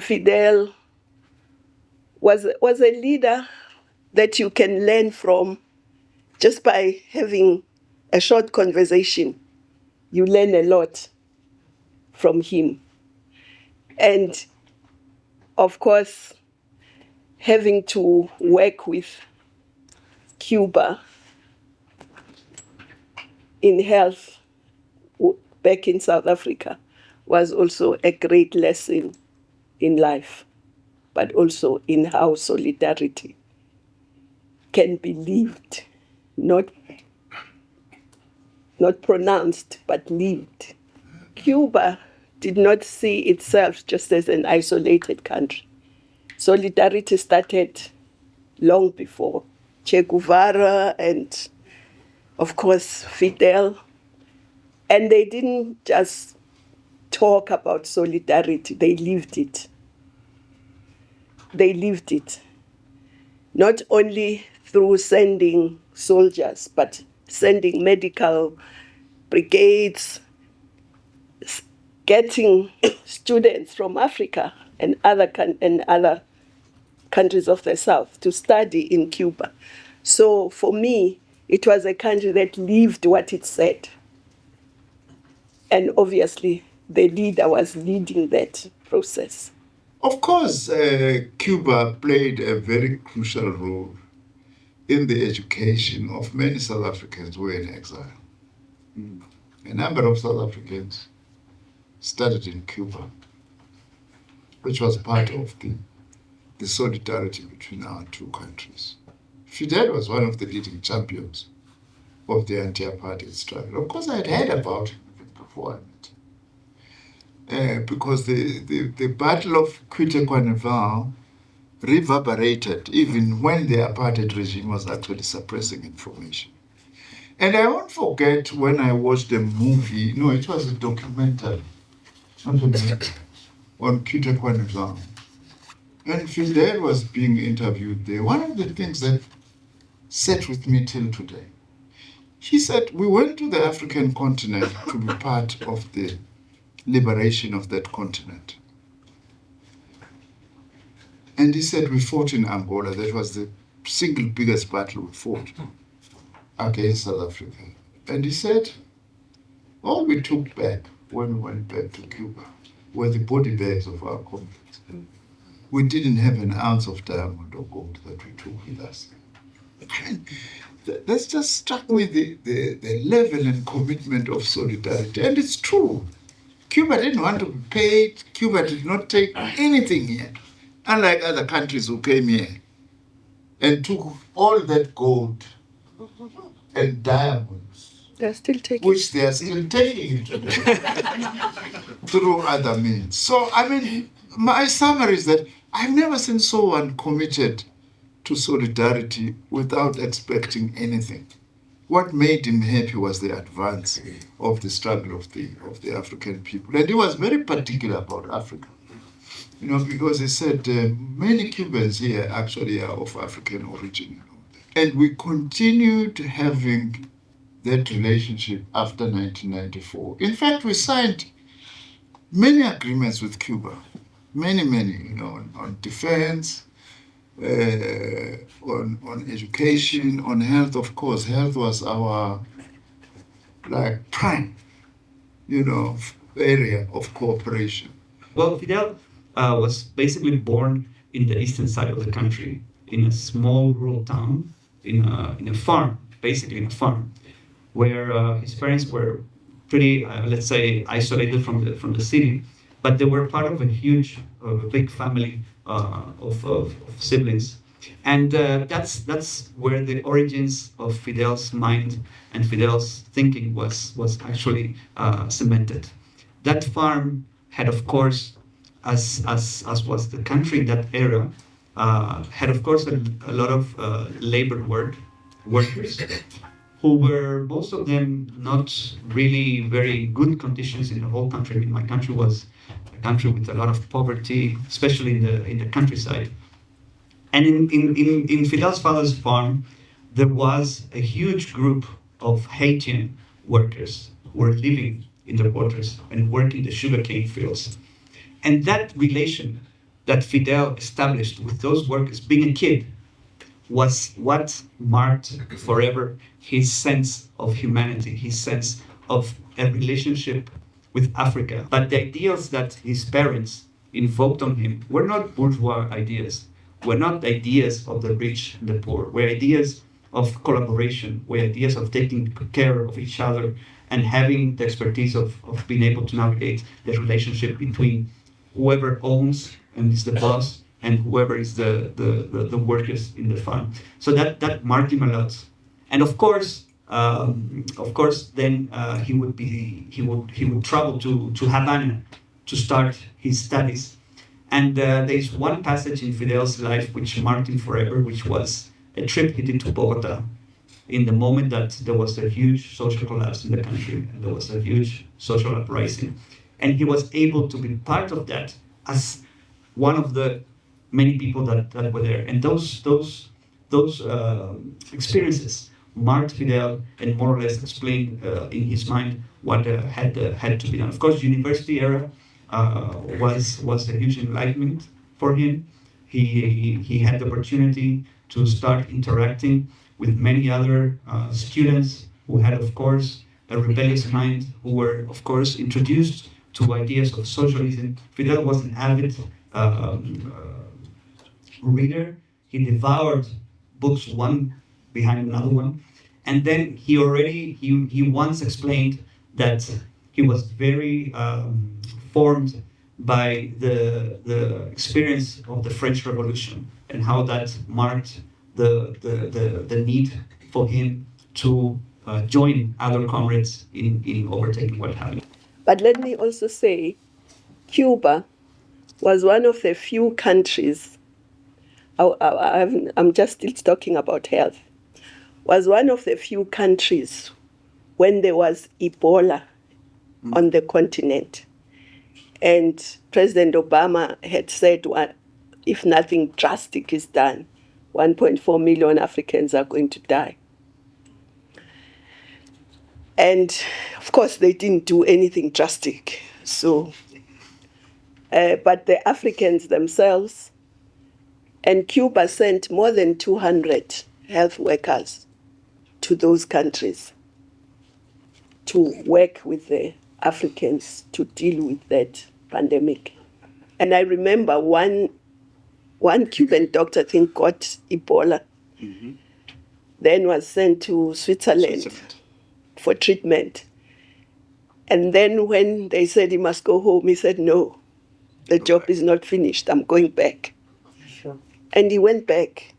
Fidel was a leader that you can learn from just by having a short conversation. You learn a lot from him. And of course, having to work with Cuba in health back in South Africa was also a great lesson in life, but also in how solidarity can be lived, not pronounced, but lived. Cuba did not see itself just as an isolated country. Solidarity started long before Che Guevara and, of course, Fidel. And they didn't just talk about solidarity, they lived it. They lived it. Not only through sending soldiers, but sending medical brigades, getting students from Africa and other countries of the South to study in Cuba. So for me, it was a country that lived what it said. And obviously, the leader was leading that process. Of course, Cuba played a very crucial role in the education of many South Africans who were in exile. A number of South Africans studied in Cuba, which was part of the solidarity between our two countries. Fidel was one of the leading champions of the anti-apartheid struggle. Of course, I had heard about him before I met him. Because the Battle of Cuba reverberated even when the apartheid regime was actually suppressing information. And I won't forget when I watched a movie, no, it was a documentary, on Cuba. And Fidel was being interviewed there. One of the things that sat with me till today, he said, we went to the African continent to be part of the liberation of that continent. And he said, we fought in Angola. That was the single biggest battle we fought against South Africa. And he said, all we took back when we went back to Cuba were the body bags of our comrades. We didn't have an ounce of diamond or gold that we took with us. That's just struck me the level and commitment of solidarity. And it's true. Cuba didn't want to be paid. Cuba did not take anything here. Unlike other countries who came here and took all that gold and diamonds, they're still taking, which they are still taking through other means. So, I mean, my summary is that I've never seen someone committed to solidarity without expecting anything. What made him happy was the advance of the struggle of the African people. And he was very particular about Africa. Because he said many Cubans here actually are of African origin. And we continued having that relationship after 1994. In fact, we signed many agreements with Cuba, many, on defense, on education, on health. Of course, health was our prime, area of cooperation. Well, Fidel was basically born in the eastern side of the country, in a small rural town, in a farm, basically in a farm, where his parents were pretty, let's say, isolated from the city, but they were part of a huge, big family of siblings. And that's where the origins of Fidel's mind and Fidel's thinking was actually cemented. That farm had, of course, as was the country in that era, had, of course, a lot of labor workers who were, most of them, not really very good conditions in the whole country. I mean, my country was a country with a lot of poverty, especially in the countryside. And in Fidel's father's farm, there was a huge group of Haitian workers who were living in the quarters and working the sugarcane fields. And that relation that Fidel established with those workers, being a kid, was what marked forever his sense of humanity, his sense of a relationship with Africa. But the ideals that his parents invoked on him were not bourgeois ideas, were not ideas of the rich and the poor, were ideas of collaboration, were ideas of taking care of each other and having the expertise of being able to navigate the relationship between whoever owns and is the boss and whoever is the workers in the farm. So that marked him a lot. And of course, then he would travel to Havana to start his studies. And there's one passage in Fidel's life which marked him forever, which was a trip he did to Bogota in the moment that there was a huge social collapse in the country and there was a huge social uprising. And he was able to be part of that as one of the many people that were there. And those experiences marked Fidel and more or less explained in his mind what had to be done. Of course, university era was a huge enlightenment for him. He had the opportunity to start interacting with many other students who had, of course, a rebellious mind, who were, of course, introduced to ideas of socialism. Fidel was an avid reader. He devoured books one behind another one. And then he once explained that he was very formed by the experience of the French Revolution and how that marked the need for him to join other comrades in overtaking what happened. But let me also say, Cuba was one of the few countries, I'm just still talking about health, was one of the few countries when there was Ebola on the continent. And President Obama had said, if nothing drastic is done, 1.4 million Africans are going to die. And of course, they didn't do anything drastic. So, but the Africans themselves, and Cuba sent more than 200 health workers to those countries to work with the Africans to deal with that pandemic. And I remember one Cuban doctor, I think, got Ebola, then was sent to Switzerland for treatment. And then when they said he must go home, he said, no, the job is not finished, I'm going back. Sure. And he went back.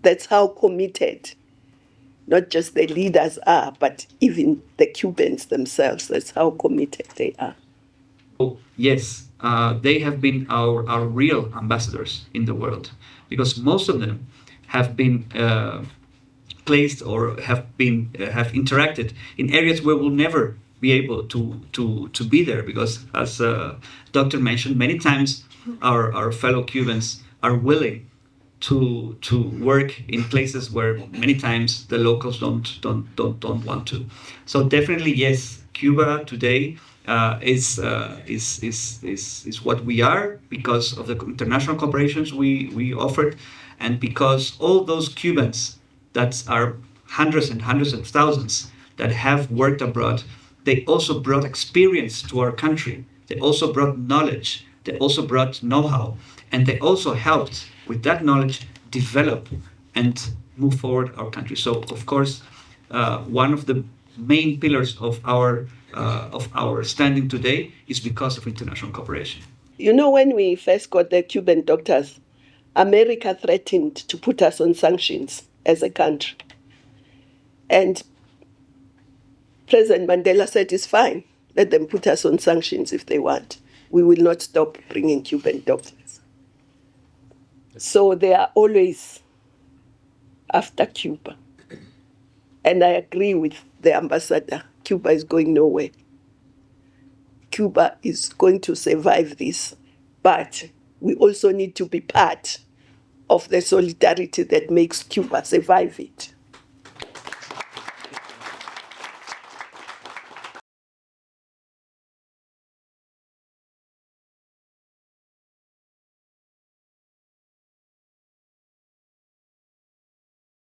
That's how committed not just the leaders are, but even the Cubans themselves. That's how committed they are. Oh, yes, they have been our real ambassadors in the world, because most of them have been placed or have interacted in areas where we'll never be able to be there, because as Doctor mentioned, many times our fellow Cubans are willing to work in places where many times the locals don't want to. So definitely, yes, Cuba today is what we are because of the international cooperations we offered, and because all those Cubans that are hundreds and hundreds of thousands that have worked abroad, they also brought experience to our country. They also brought knowledge. They also brought know-how, and they also helped with that knowledge develop and move forward our country. So, of course, one of the main pillars of our standing today is because of international cooperation. You know, when we first got the Cuban doctors, America threatened to put us on sanctions as a country. And President Mandela said, it's fine, let them put us on sanctions if they want. We will not stop bringing Cuban doctors. So they are always after Cuba. And I agree with the ambassador, Cuba is going nowhere. Cuba is going to survive this, but we also need to be part of the solidarity that makes Cuba survive it.